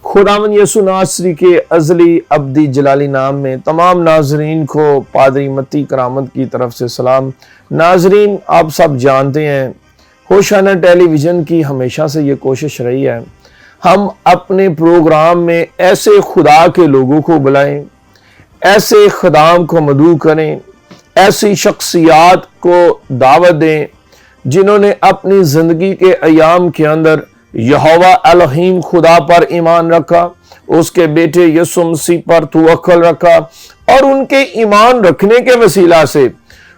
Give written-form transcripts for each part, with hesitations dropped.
خداوند یسوع ناصری کے ازلی ابدی جلالی نام میں تمام ناظرین کو پادری متی کرامت کی طرف سے سلام۔ ناظرین، آپ سب جانتے ہیں ہوشانہ ٹیلی ویژن کی ہمیشہ سے یہ کوشش رہی ہے ہم اپنے پروگرام میں ایسے خدا کے لوگوں کو بلائیں، ایسے خدام کو مدعو کریں، ایسی شخصیات کو دعوت دیں جنہوں نے اپنی زندگی کے ایام کے اندر یہوہ الہیم خدا پر ایمان رکھا، اس کے بیٹے یسوع مسیح پر توکل رکھا، اور ان کے ایمان رکھنے کے وسیلہ سے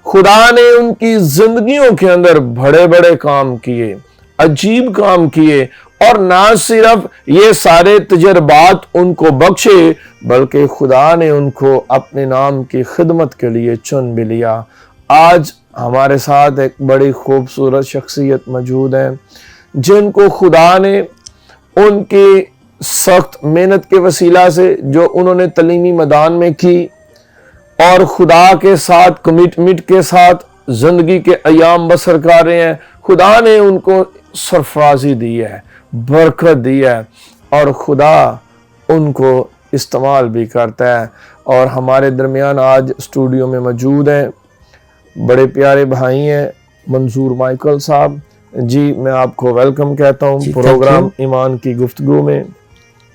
خدا نے ان کی زندگیوں کے اندر بڑے بڑے کام کیے، عجیب کام کیے، اور نہ صرف یہ سارے تجربات ان کو بخشے بلکہ خدا نے ان کو اپنے نام کی خدمت کے لیے چن بھی لیا۔ آج ہمارے ساتھ ایک بڑی خوبصورت شخصیت موجود ہے جن کو خدا نے ان کی سخت محنت کے وسیلہ سے جو انہوں نے تعلیمی میدان میں کی اور خدا کے ساتھ کمٹمنٹ کے ساتھ زندگی کے ایام بسر کر رہے ہیں، خدا نے ان کو سرفرازی دی ہے، برکت دی ہے، اور خدا ان کو استعمال بھی کرتا ہے۔ اور ہمارے درمیان آج اسٹوڈیو میں موجود ہیں بڑے پیارے بھائی ہیں منظور مائیکل صاحب۔ جی، میں آپ کو ویلکم کہتا ہوں پروگرام ایمان کی گفتگو میں۔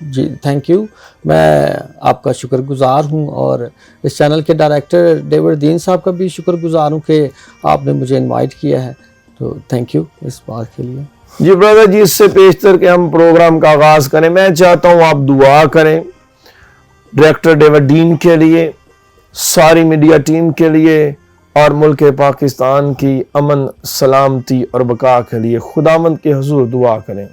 جی تھینک یو، میں آپ کا شکر گزار ہوں، اور اس چینل کے ڈائریکٹر ڈیوڈ دین صاحب کا بھی شکر گزار ہوں کہ آپ نے مجھے انوائٹ کیا ہے، تو تھینک یو اس بات کے لیے۔ جی برادر جی، اس سے پیشتر کہ ہم پروگرام کا آغاز کریں، میں چاہتا ہوں آپ دعا کریں ڈائریکٹر ڈیوڈ دین کے لیے، ساری میڈیا ٹیم کے لیے، اور ملک پاکستان کی امن، سلامتی اور بقا کے لیے خداوند کے حضور دعا کریں۔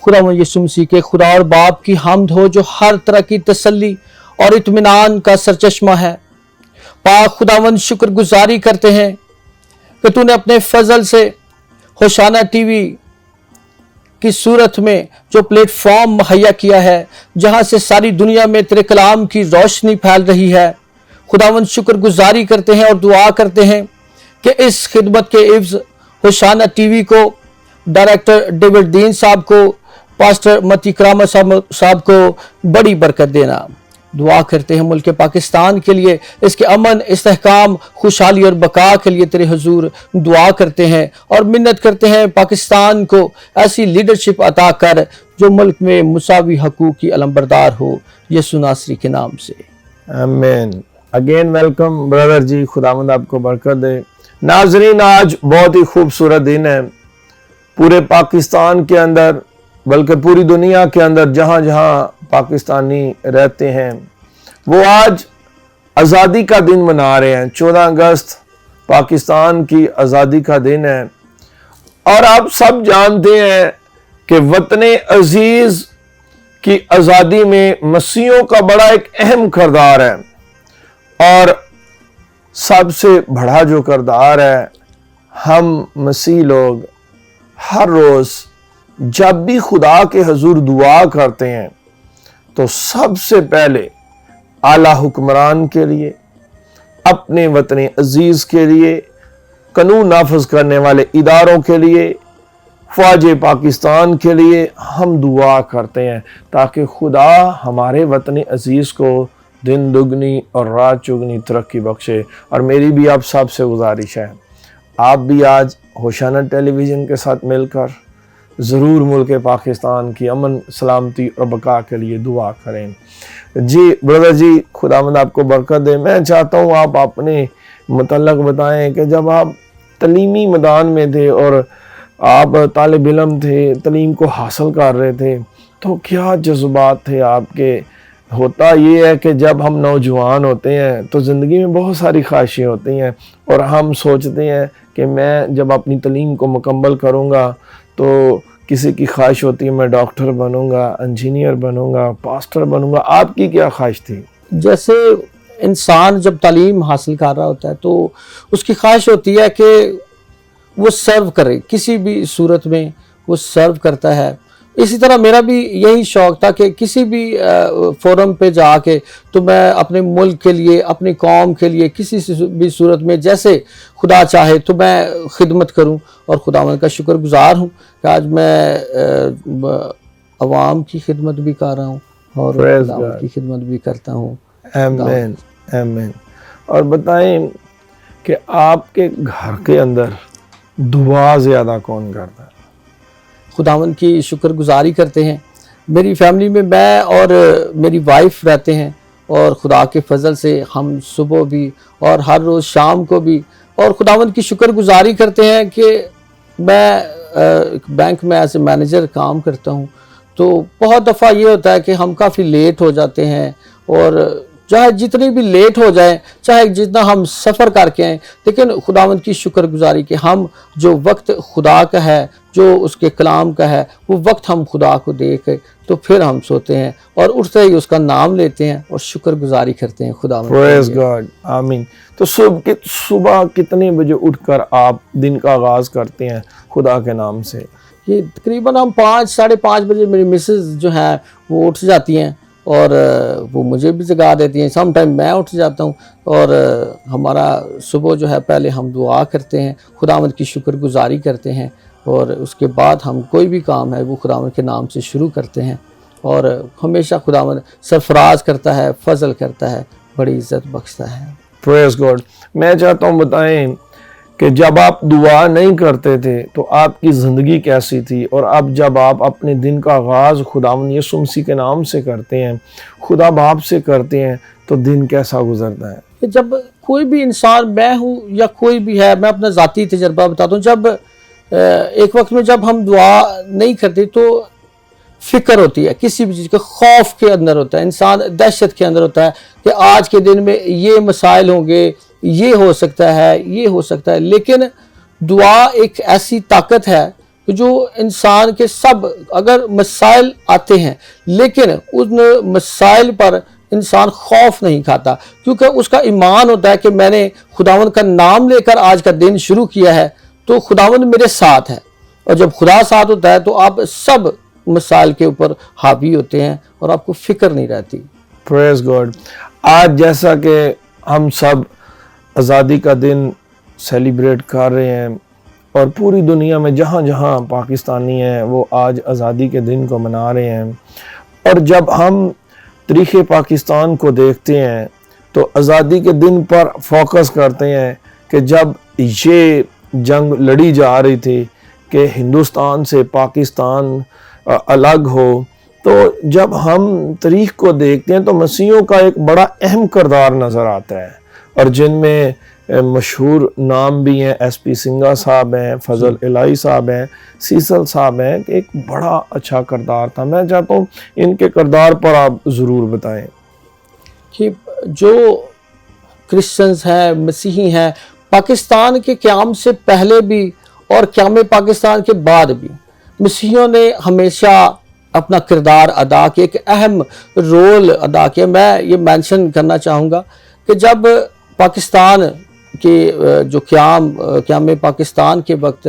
خداوند یسوع مسیح کے خدا اور باپ کی حمد ہو جو ہر طرح کی تسلی اور اطمینان کا سرچشمہ ہے۔ پاک خداوند، شکر گزاری کرتے ہیں کہ تو نے اپنے فضل سے ہوشانہ ٹی وی کی صورت میں جو پلیٹ فارم مہیا کیا ہے جہاں سے ساری دنیا میں تیرے کلام کی روشنی پھیل رہی ہے۔ خداوند، شکر گزاری کرتے ہیں اور دعا کرتے ہیں کہ اس خدمت کے عوض ہوشانہ ٹی وی کو، ڈائریکٹر ڈیوڈ دین صاحب کو، پاسٹر متی کرامت صاحب کو بڑی برکت دینا۔ دعا کرتے ہیں ملک پاکستان کے لیے، اس کے امن، استحکام، خوشحالی اور بقا کے لیے تیرے حضور دعا کرتے ہیں اور منت کرتے ہیں پاکستان کو ایسی لیڈرشپ عطا کر جو ملک میں مساوی حقوق کی علمبردار ہو، یسوع ناصری کے نام سے آمین۔ اگین ویلکم برادر جی، خداوند آپ کو برکت دے۔ ناظرین، آج بہت ہی خوبصورت دن ہے پورے پاکستان کے اندر، بلکہ پوری دنیا کے اندر جہاں جہاں پاکستانی رہتے ہیں وہ آج آزادی کا دن منا رہے ہیں۔ 14 اگست پاکستان کی آزادی کا دن ہے، اور آپ سب جانتے ہیں کہ وطن عزیز کی آزادی میں مسیحیوں کا بڑا ایک اہم کردار ہے، اور سب سے بڑا جو کردار ہے، ہم مسیح لوگ ہر روز جب بھی خدا کے حضور دعا کرتے ہیں تو سب سے پہلے اعلیٰ حکمران کے لیے، اپنے وطن عزیز کے لیے، قانون نافذ کرنے والے اداروں کے لیے، فوج پاکستان کے لیے ہم دعا کرتے ہیں تاکہ خدا ہمارے وطن عزیز کو دن دگنی اور رات چگنی ترقی بخشے۔ اور میری بھی آپ سب سے گزارش ہے، آپ بھی آج ہوشانہ ٹیلی ویژن کے ساتھ مل کر ضرور ملک پاکستان کی امن، سلامتی اور بقا کے لیے دعا کریں۔ جی برادر جی، خداوند آپ کو برکت دے۔ میں چاہتا ہوں آپ اپنے متعلق بتائیں کہ جب آپ تعلیمی میدان میں تھے اور آپ طالب علم تھے، تعلیم کو حاصل کر رہے تھے، تو کیا جذبات تھے آپ کے؟ ہوتا یہ ہے کہ جب ہم نوجوان ہوتے ہیں تو زندگی میں بہت ساری خواہشیں ہوتی ہیں، اور ہم سوچتے ہیں کہ میں جب اپنی تعلیم کو مکمل کروں گا تو کسی کی خواہش ہوتی ہے میں ڈاکٹر بنوں گا، انجینئر بنوں گا، پاسٹر بنوں گا۔ آپ کی کیا خواہش تھی؟ جیسے انسان جب تعلیم حاصل کر رہا ہوتا ہے تو اس کی خواہش ہوتی ہے کہ وہ سرو کرے، کسی بھی صورت میں وہ سرو کرتا ہے۔ اسی طرح میرا بھی یہی شوق تھا کہ کسی بھی فورم پہ جا کے تو میں اپنے ملک کے لیے، اپنی قوم کے لیے کسی بھی صورت میں جیسے خدا چاہے تو میں خدمت کروں، اور خداوند کا شکر گزار ہوں کہ آج میں عوام کی خدمت بھی کر رہا ہوں، اور Praise خداوند God. کی خدمت بھی کرتا ہوں. آمین آمین. اور بتائیں کہ آپ کے گھر کے اندر دعا زیادہ کون کرتا ہے؟ خداوند کی شکر گزاری کرتے ہیں. میری فیملی میں اور میری وائف رہتے ہیں، اور خدا کے فضل سے ہم صبح بھی اور ہر روز شام کو بھی اور خداوند کی شکر گزاری کرتے ہیں کہ میں بینک میں ایز اے مینیجر کام کرتا ہوں. تو بہت دفعہ یہ ہوتا ہے کہ ہم کافی لیٹ ہو جاتے ہیں، اور چاہے جتنی بھی لیٹ ہو جائیں، چاہے جتنا ہم سفر کر کے آئیں، لیکن خداوند کی شکر گزاری کہ ہم جو وقت خدا کا ہے، جو اس کے کلام کا ہے، وہ وقت ہم خدا کو دے کے تو پھر ہم سوتے ہیں اور اٹھتے ہی اس کا نام لیتے ہیں اور شکر گزاری کرتے ہیں خداوند کے پریز لیے. گاڈ. آمین. تو صبح کتنے بجے اٹھ کر آپ دن کا آغاز کرتے ہیں خدا کے نام سے؟ یہ تقریباً ہم 5-5:30 بجے میری مسز جو ہیں وہ اٹھ جاتی ہیں، اور وہ مجھے بھی جگا دیتی ہیں. سم ٹائم میں اٹھ جاتا ہوں، اور ہمارا صبح جو ہے پہلے ہم دعا کرتے ہیں، خداوند کی شکر گزاری کرتے ہیں، اور اس کے بعد ہم کوئی بھی کام ہے وہ خداوند کے نام سے شروع کرتے ہیں. اور ہمیشہ خداوند سرفراز کرتا ہے، فضل کرتا ہے، بڑی عزت بخشتا ہے. پریز گاڈ. میں چاہتا ہوں بتائیں کہ جب آپ دعا نہیں کرتے تھے تو آپ کی زندگی کیسی تھی، اور اب جب آپ اپنے دن کا آغاز خداوند یسوع مسیح کے نام سے کرتے ہیں، خدا باپ سے کرتے ہیں، تو دن کیسا گزرتا ہے؟ کہ جب کوئی بھی انسان، میں ہوں یا کوئی بھی ہے، میں اپنا ذاتی تجربہ بتاتا ہوں، جب ایک وقت میں جب ہم دعا نہیں کرتے تو فکر ہوتی ہے، کسی بھی چیز کے خوف کے اندر ہوتا ہے انسان، دہشت کے اندر ہوتا ہے کہ آج کے دن میں یہ مسائل ہوں گے، یہ ہو سکتا ہے، یہ ہو سکتا ہے. لیکن دعا ایک ایسی طاقت ہے کہ جو انسان کے سب اگر مسائل آتے ہیں، لیکن ان مسائل پر انسان خوف نہیں کھاتا، کیونکہ اس کا ایمان ہوتا ہے کہ میں نے خداوند کا نام لے کر آج کا دن شروع کیا ہے تو خداوند میرے ساتھ ہے. اور جب خدا ساتھ ہوتا ہے تو آپ سب مسائل کے اوپر حاوی ہوتے ہیں اور آپ کو فکر نہیں رہتی. پریز گاڈ. آج جیسا کہ ہم سب آزادی کا دن سیلیبریٹ کر رہے ہیں، اور پوری دنیا میں جہاں جہاں پاکستانی ہیں وہ آج آزادی کے دن کو منا رہے ہیں، اور جب ہم تاریخ پاکستان کو دیکھتے ہیں تو آزادی کے دن پر فوکس کرتے ہیں کہ جب یہ جنگ لڑی جا رہی تھی کہ ہندوستان سے پاکستان الگ ہو، تو جب ہم تاریخ کو دیکھتے ہیں تو مسیحیوں کا ایک بڑا اہم کردار نظر آتا ہے، اور جن میں مشہور نام بھی ہیں، ایس پی سنگھا صاحب ہیں، فضل الہی صاحب ہیں، سیسل صاحب ہیں، کہ ایک بڑا اچھا کردار تھا. میں چاہتا ہوں ان کے کردار پر آپ ضرور بتائیں. کہ جو کرسچنز ہیں، مسیحی ہیں، پاکستان کے قیام سے پہلے بھی اور قیام پاکستان کے بعد بھی مسیحیوں نے ہمیشہ اپنا کردار ادا کیا، ایک اہم رول ادا کیا. میں یہ مینشن کرنا چاہوں گا کہ جب پاکستان کے جو قیام پاکستان کے وقت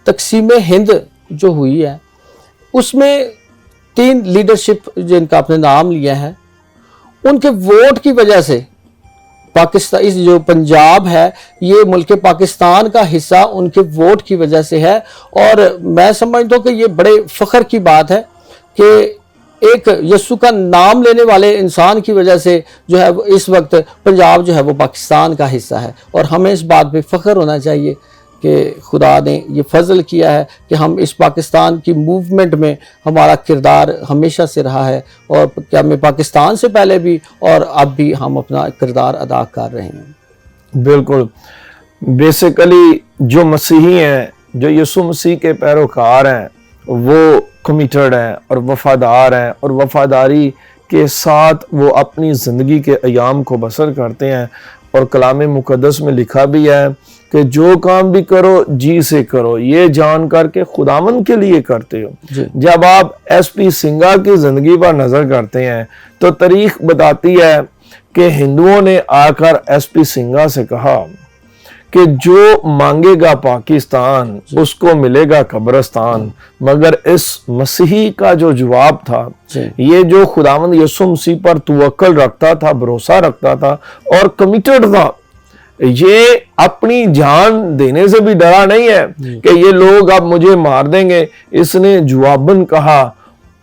تقسیم ہند جو ہوئی ہے، اس میں 3 لیڈرشپ جن کا آپ نے نام لیا ہے، ان کے ووٹ کی وجہ سے پاکستان، اس جو پنجاب ہے یہ ملک پاکستان کا حصہ ان کے ووٹ کی وجہ سے ہے. اور میں سمجھتا ہوں کہ یہ بڑے فخر کی بات ہے کہ ایک یسوع کا نام لینے والے انسان کی وجہ سے جو ہے اس وقت پنجاب جو ہے وہ پاکستان کا حصہ ہے. اور ہمیں اس بات پہ فخر ہونا چاہیے کہ خدا نے یہ فضل کیا ہے کہ ہم اس پاکستان کی موومنٹ میں ہمارا کردار ہمیشہ سے رہا ہے، اور کیا میں پاکستان سے پہلے بھی اور اب بھی ہم اپنا کردار ادا کر رہے ہیں. بالکل. بیسیکلی جو مسیحی ہیں، جو یسوع مسیح کے پیروکار ہیں، وہ کمیٹڈ ہیں اور وفادار ہیں، اور وفاداری کے ساتھ وہ اپنی زندگی کے ایام کو بسر کرتے ہیں. اور کلام مقدس میں لکھا بھی ہے کہ جو کام بھی کرو جی سے کرو، یہ جان کر کے خداوند کے لیے کرتے ہو. جب آپ ایس پی سنگھا کی زندگی پر نظر کرتے ہیں تو تاریخ بتاتی ہے کہ ہندوؤں نے آ کر ایس پی سنگھا سے کہا کہ جو مانگے گا پاکستان اس کو ملے گا قبرستان. مگر اس مسیحی کا جو جواب تھا، یہ جو خداوند یسوع مسیح پر توکل رکھتا تھا، بھروسہ رکھتا تھا اور کمیٹڈ تھا، یہ اپنی جان دینے سے بھی ڈرا نہیں ہے کہ یہ لوگ اب مجھے مار دیں گے. اس نے جواباً کہا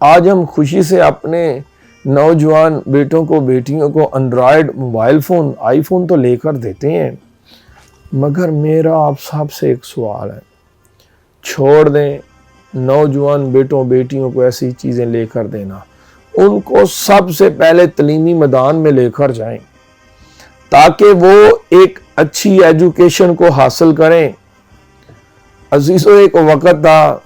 آج ہم خوشی سے اپنے نوجوان بیٹوں کو بیٹیوں کو Android mobile phone I phone تو لے کر دیتے ہیں، مگر میرا آپ سب سے ایک سوال ہے، چھوڑ دیں نوجوان بیٹوں بیٹیوں کو ایسی چیزیں لے کر دینا، ان کو سب سے پہلے تعلیمی میدان میں لے کر جائیں تاکہ وہ ایک اچھی ایجوکیشن کو حاصل کریں۔ عزیزو، ایک وقت تھا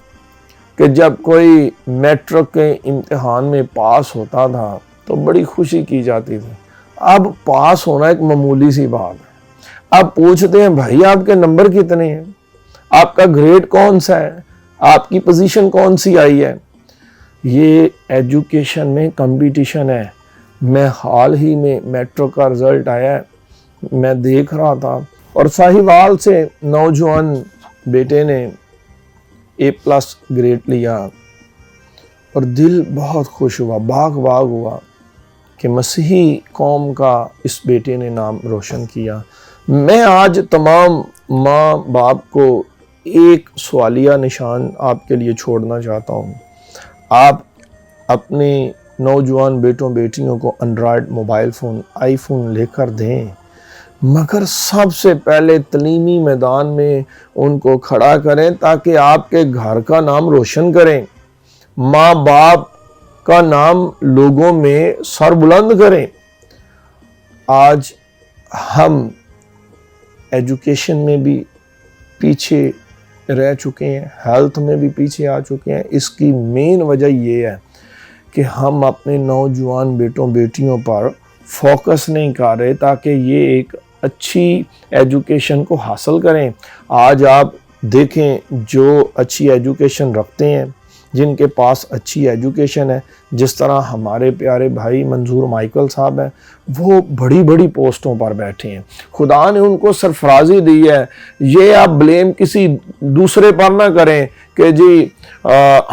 کہ جب کوئی میٹرک کے امتحان میں پاس ہوتا تھا تو بڑی خوشی کی جاتی تھی۔ اب پاس ہونا ایک معمولی سی بات ہے۔ اب پوچھتے ہیں بھائی آپ کے نمبر کتنے ہیں، آپ کا گریڈ کون سا ہے، آپ کی پوزیشن کون سی آئی ہے۔ یہ ایجوکیشن میں کمپٹیشن ہے۔ میں حال ہی میں میٹرک کا رزلٹ آیا ہے، میں دیکھ رہا تھا اور ساہیوال سے نوجوان بیٹے نے A+ گریڈ لیا اور دل بہت خوش ہوا، باغ ہوا کہ مسیحی قوم کا اس بیٹے نے نام روشن کیا۔ میں آج تمام ماں باپ کو ایک سوالیہ نشان آپ کے لیے چھوڑنا چاہتا ہوں۔ آپ اپنے نوجوان بیٹوں بیٹیوں کو Android mobile phone I phone لے کر دیں، مگر سب سے پہلے تعلیمی میدان میں ان کو کھڑا کریں تاکہ آپ کے گھر کا نام روشن کریں، ماں باپ کا نام لوگوں میں سر بلند کریں۔ آج ہم ایجوکیشن میں بھی پیچھے رہ چکے ہیں، ہیلتھ میں بھی پیچھے آ چکے ہیں۔ اس کی مین وجہ یہ ہے کہ ہم اپنے نوجوان بیٹوں بیٹیوں پر فوکس نہیں کر رہے تاکہ یہ ایک اچھی ایجوکیشن کو حاصل کریں۔ آج آپ دیکھیں جو اچھی ایجوکیشن رکھتے ہیں، جن کے پاس اچھی ایجوکیشن ہے، جس طرح ہمارے پیارے بھائی منظور مائیکل صاحب ہیں، وہ بڑی بڑی پوسٹوں پر بیٹھے ہیں، خدا نے ان کو سرفرازی دی ہے۔ یہ آپ بلیم کسی دوسرے پر نہ کریں کہ جی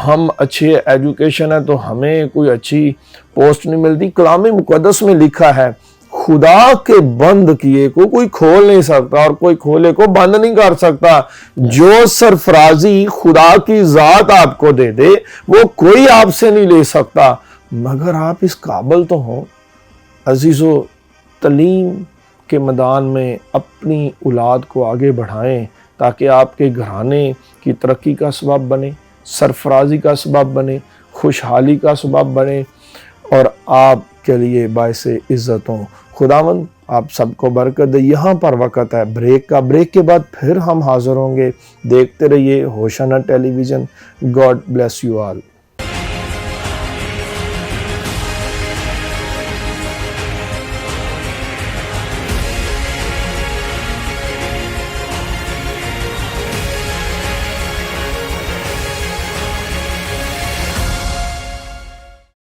ہم اچھے ایجوکیشن ہے تو ہمیں کوئی اچھی پوسٹ نہیں ملتی۔ کلام مقدس میں لکھا ہے خدا کے بند کیے کو کوئی کھول نہیں سکتا اور کوئی کھولے کو بند نہیں کر سکتا۔ جو سرفرازی خدا کی ذات آپ کو دے دے وہ کوئی آپ سے نہیں لے سکتا، مگر آپ اس قابل تو ہوں۔ عزیزو، تعلیم کے میدان میں اپنی اولاد کو آگے بڑھائیں تاکہ آپ کے گھرانے کی ترقی کا سبب بنے، سرفرازی کا سبب بنے، خوشحالی کا سبب بنے اور آپ کے لیے باعث عزت ہوں۔ خداوند آپ سب کو برکت دے۔ یہاں پر وقت ہے بریک کا، بریک کے بعد پھر ہم حاضر ہوں گے۔ دیکھتے رہیے ہوشنا television. God bless you all.